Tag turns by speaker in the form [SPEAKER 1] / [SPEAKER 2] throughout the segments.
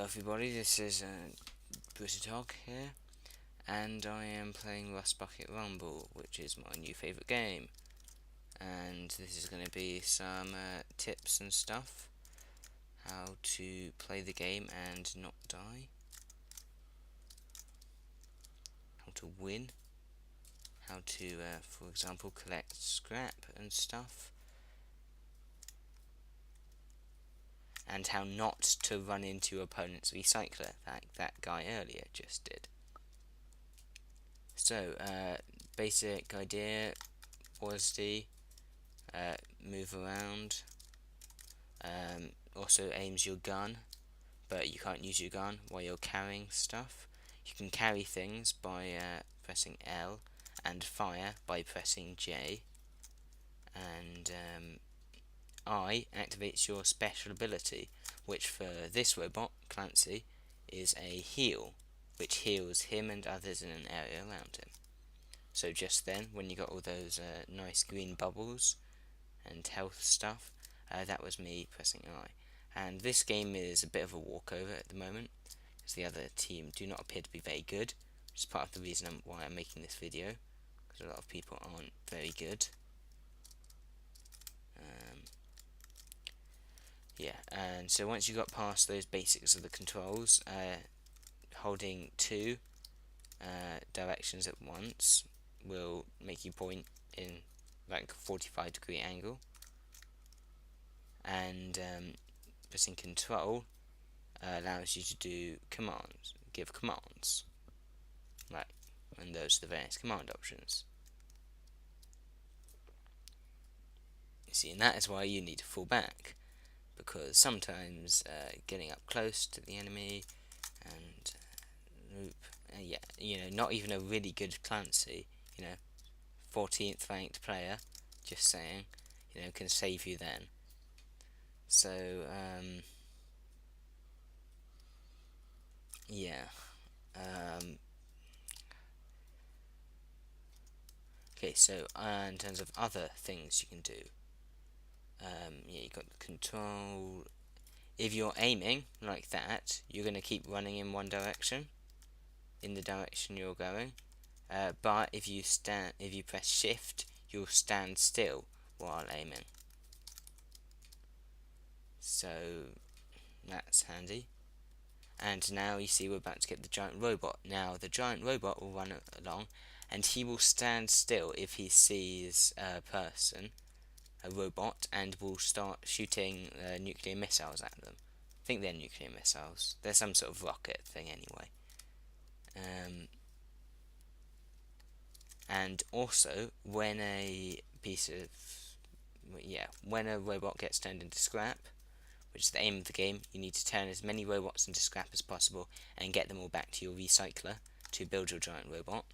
[SPEAKER 1] Hello everybody, this is Britatog here, and I am playing Rustbucket Rumble, which is my new favourite game. And this is going to be some tips and stuff, how to play the game and not die, how to win, how to, for example, collect scrap and stuff, and how not to run into your opponent's recycler, like that guy earlier just did. So, basic idea was the move around, also aims your gun, but you can't use your gun while you're carrying stuff. You can carry things by pressing L, and fire by pressing J, and I activates your special ability, which for this robot, Clancy, is a heal, which heals him and others in an area around him. So just then, when you got all those nice green bubbles and health stuff, that was me pressing I. And this game is a bit of a walkover at the moment, because the other team do not appear to be very good, which is part of the reason why I'm making this video, because a lot of people aren't very good. Yeah, and so once you got past those basics of the controls, holding two directions at once will make you point in like a 45-degree angle, and pressing control allows you to do commands, give commands, right, and those are the various command options. You see, and that is why you need to fall back, because sometimes getting up close to the enemy and yeah, you know, not even a really good Clancy, you know, 14th ranked player, just saying, you know, can save you then. So yeah, okay, so in terms of other things you can do, yeah, you got the control. If you're aiming like that, you're going to keep running in one direction, in the direction you're going. But if you press shift, you'll stand still while aiming. So that's handy. And now you see we're about to get the giant robot. Now the giant robot will run along, and he will stand still if he sees a person, a robot, and will start shooting nuclear missiles at them. I think they're nuclear missiles. They're some sort of rocket thing anyway. And also, when a robot gets turned into scrap, which is the aim of the game, you need to turn as many robots into scrap as possible and get them all back to your recycler to build your giant robot,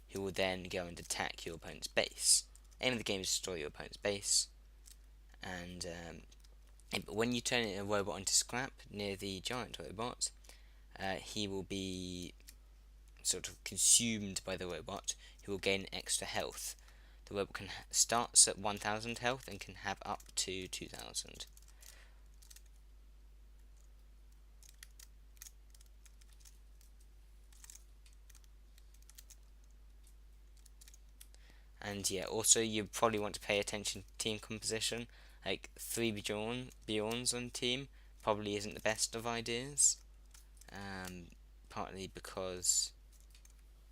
[SPEAKER 1] who will then go and attack your opponent's base. Aim of the game is to destroy your opponent's base, and but when you turn a robot into scrap near the giant robot, he will be sort of consumed by the robot, who will gain extra health. The robot starts at 1000 health and can have up to 2000. And yeah, also you probably want to pay attention to team composition. Like 3 Bjorns on team probably isn't the best of ideas. Partly because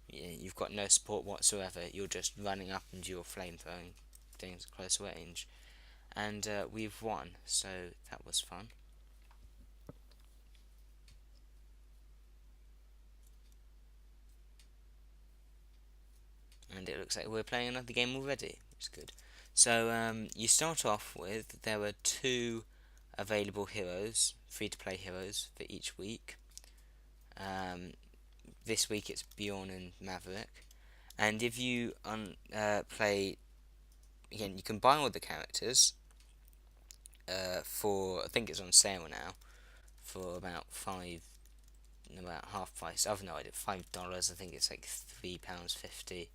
[SPEAKER 1] you've got no support whatsoever. You're just running up and you're flamethrowing things at close range. And we've won, so that was fun. And it looks like we're playing another game already, which is good. So you start off with, there are 2 available heroes, free-to-play heroes for each week. This week it's Bjorn and Maverick. And if you play, again, you can buy all the characters for, I think it's on sale now, for about about half price. I've no idea, $5. I think it's like £3.50.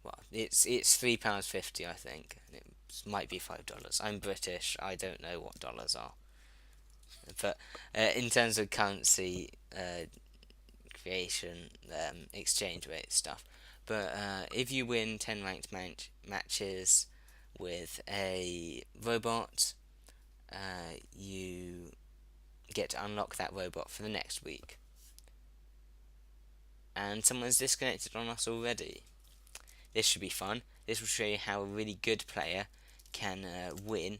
[SPEAKER 1] Well, it's £3.50, I think. It might be $5. I'm British. I don't know what dollars are. But in terms of currency creation, exchange rate stuff. But if you win 10 ranked matches with a robot, you get to unlock that robot for the next week. And someone's disconnected on us already. This should be fun. This will show you how a really good player can win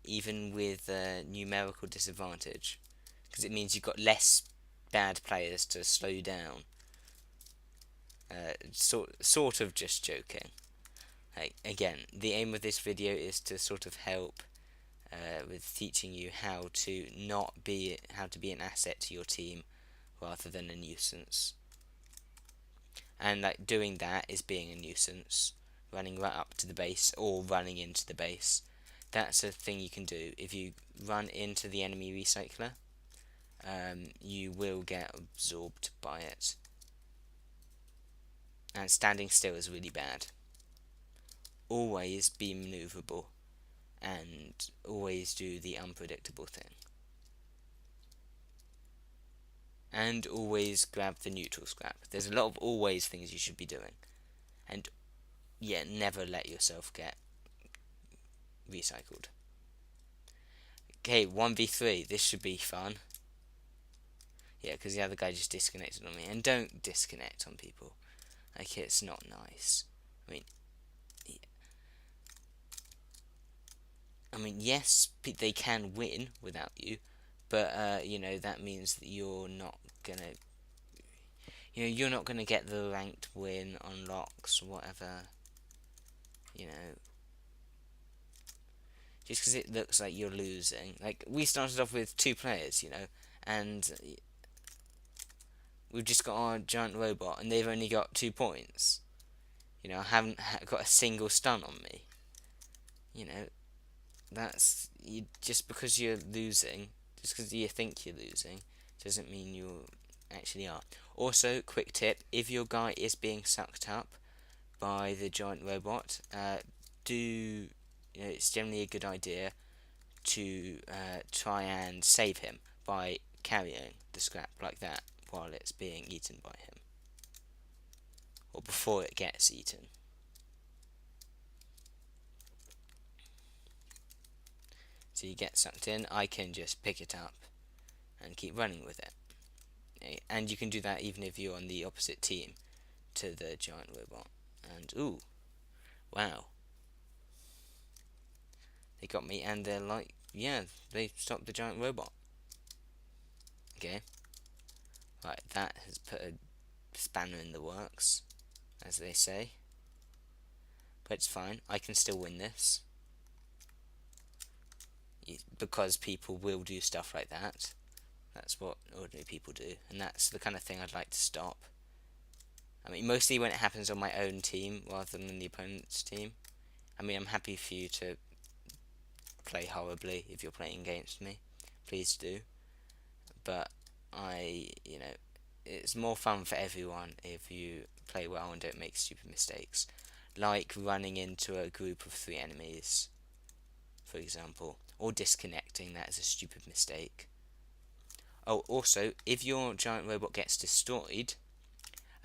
[SPEAKER 1] even with numerical disadvantage, because it means you've got less bad players to slow you down. Sort of just joking. Again, the aim of this video is to sort of help with teaching you how to be an asset to your team rather than a nuisance. And like doing that is being a nuisance, running right up to the base or running into the base. That's a thing you can do. If you run into the enemy recycler, you will get absorbed by it. And standing still is really bad. Always be maneuverable, and always do the unpredictable thing. And always grab the neutral scrap. There's a lot of always things you should be doing. And yeah, never let yourself get recycled. Okay, 1v3. This should be fun. Yeah, because the other guy just disconnected on me. And don't disconnect on people. Like, it's not nice. I mean, yes, they can win without you, but that means that you're not gonna, you're not gonna get the ranked win, unlocks, whatever. Just because it looks like you're losing. Like, we started off with 2 players, and we've just got our giant robot, and they've only got 2 points. I haven't got a single stun on me. That's just because you're losing, just because you think you're losing, doesn't mean you actually are. Also, quick tip: if your guy is being sucked up by the giant robot, it's generally a good idea to try and save him by carrying the scrap like that while it's being eaten by him, or before it gets eaten. So you get sucked in, I can just pick it up and keep running with it. And you can do that even if you're on the opposite team to the giant robot. And ooh, wow, they got me, and they're like, yeah, they stopped the giant robot. Okay, right, that has put a spanner in the works, as they say. But it's fine, I can still win this, because people will do stuff like that. That's what ordinary people do, and that's the kind of thing I'd like to stop. I mean, mostly when it happens on my own team rather than the opponent's team. I mean, I'm happy for you to play horribly if you're playing against me. Please do. But it's more fun for everyone if you play well and don't make stupid mistakes. Like running into a group of 3 enemies, for example. Or disconnecting, that is a stupid mistake. Oh, also, if your giant robot gets destroyed,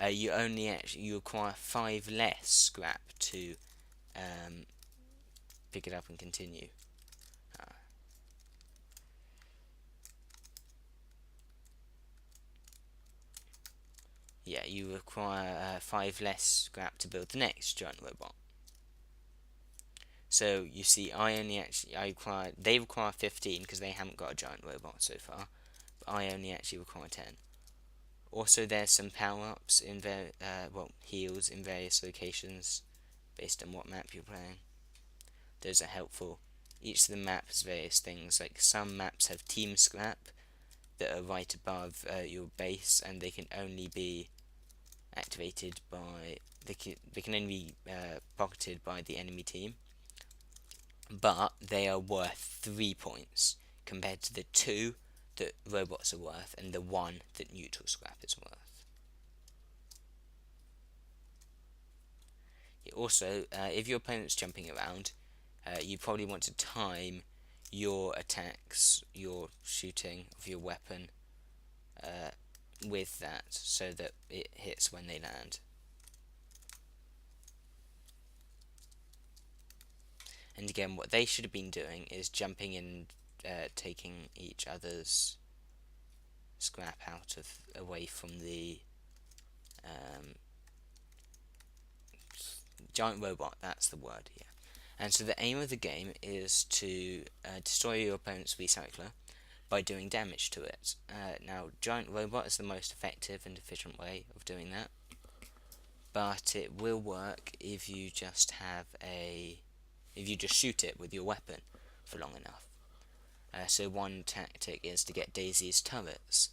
[SPEAKER 1] you require 5 less scrap to pick it up and continue. Yeah, you require 5 less scrap to build the next giant robot. So you see, they require 15 because they haven't got a giant robot so far. But I only actually require 10. Also, there's some power-ups heals in various locations based on what map you're playing. Those are helpful. Each of the maps has various things. Like, some maps have team scrap that are right above your base, and they can only be activated by they can only be pocketed by the enemy team. But they are worth 3 points compared to the 2 that robots are worth and the 1 that neutral scrap is worth. Also, if your opponent's jumping around, you probably want to time your attacks, your shooting of your weapon with that, so that it hits when they land. And again, what they should have been doing is jumping in, taking each other's scrap away from the giant robot. That's the word, yeah. And so the aim of the game is to destroy your opponent's recycler by doing damage to it. Now, giant robot is the most effective and efficient way of doing that, but it will work if you just shoot it with your weapon for long enough. So one tactic is to get Daisy's turrets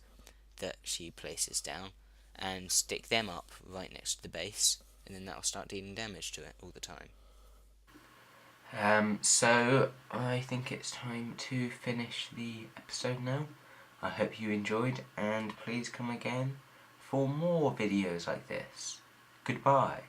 [SPEAKER 1] that she places down and stick them up right next to the base, and then that'll start dealing damage to it all the time. So I think it's time to finish the episode now. I hope you enjoyed, and please come again for more videos like this. Goodbye.